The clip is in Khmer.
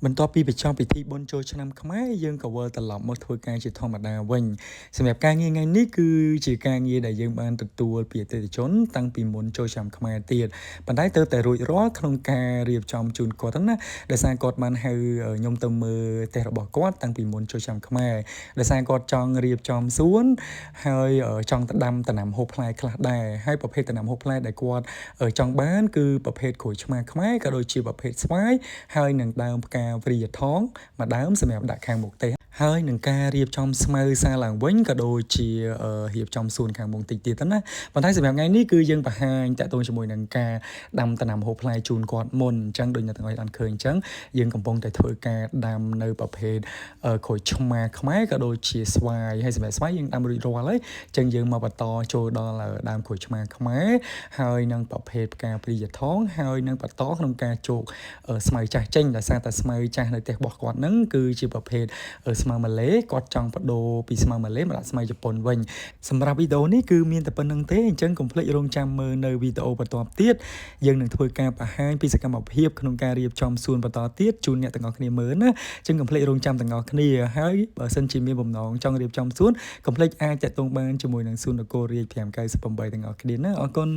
បន្ទាប់ពីបញ្ចប់ពិធីបុណ្យចូលឆ្នាំខ្មែរយើងក៏វិលត្រឡប់មកធ្វើការជាធម្មតាវិញសម្រាប់ការងារថ្ងៃនេះគឺជាការងារដែលយើងបានទទួលពីអតិថិជនតាំងពីមុនចូលឆ្នាំខ្មែរទៀតប៉ុន្តែទៅតែរួចរាល់ក្នុងការរៀបចំជូនគាត់ណាដោយសារគាត់បានហៅខ្ញុំទៅមើលផ្ទះរបស់គាត់តាំងពីមុនចូលឆ្នាំខ្មែរដោយសារគាត់ចង់រៀបចំសួនហើយចង់ទៅដាំដំណាំហូបផ្លែខ្លះដែរហើយប្រភេទដំណាំហូបផ្លែដែលគាត់ចង់បានគឺប្រភេទក្រូចឆ្មាខ្មែរក៏ដូចជាប្រភេទស្វាយហើយនឹងដើមផ្កាព្រាថងមួយដើមសម្រាប់ដាក់ខាងមុខផ្ទះហើយនឹងការរៀបចំស្មៅសារឡើងវិញក៏ដូចជារៀបចំសួនខាងមុខតិចទៀតណាប៉ុន្តែសម្រាប់ថ្ងៃនេះគឺយើងបង្ហាញតាក់ទងជាមួយនឹងការដាំដំណាំហូបផ្លែជូនគាត់មុនអញ្ចឹងដូចអ្នកទាំងអស់បានឃើញអញ្ចឹងយើងកំពុងតែធ្វើការដាំនៅប្រភេទក្រូចឆ្មាខ្មែរក៏ដូចជាស្វាយហើយសម្រាប់ស្វាយយើងដាំរួចរាល់ហើយអញ្ចឹងយើងមកបន្តចូលដល់ដើមក្រូចឆ្មាខ្មែរហើយនឹងប្រភេទផ្កាព្រាថងហើយនឹងបន្តក្នុងការជោគស្មៅចាស់ចេញដោយសារតែស្មៅចាស់នៅផ្ទះរបស់គាត់ហ្នឹងគឺជាប្រភេទស្មៅម៉ាឡេគាត់ចង់បដូរពីស្មៅម៉ាឡេមកដាក់ស្មៅជប៉ុនវិញសម្រាប់វីដេអូនេះគឺមានតែប៉ុណ្្នឹងទេអញ្ចឹងកុំភ្លេចរងចាំមើលនៅវីដេអូបន្តទៀតយើងនឹងធ្វើការបង្ហាញពីសកម្មភាពក្នុងការរៀបចំសួនបន្តទៀតជូនអ្នកទាំងអស់គ្នាមើលណាអញ្ចឹងកុំភ្លេចរងចាំទាំងអស់គ្នាហើយបើសិនជាមានបំណងចង់រៀបចំសួនកុំភ្លេចអាចតាក់ទងបានជាមួយនឹងសួននគររាជ598ទាំងអស់គ្នាណាអរគុណ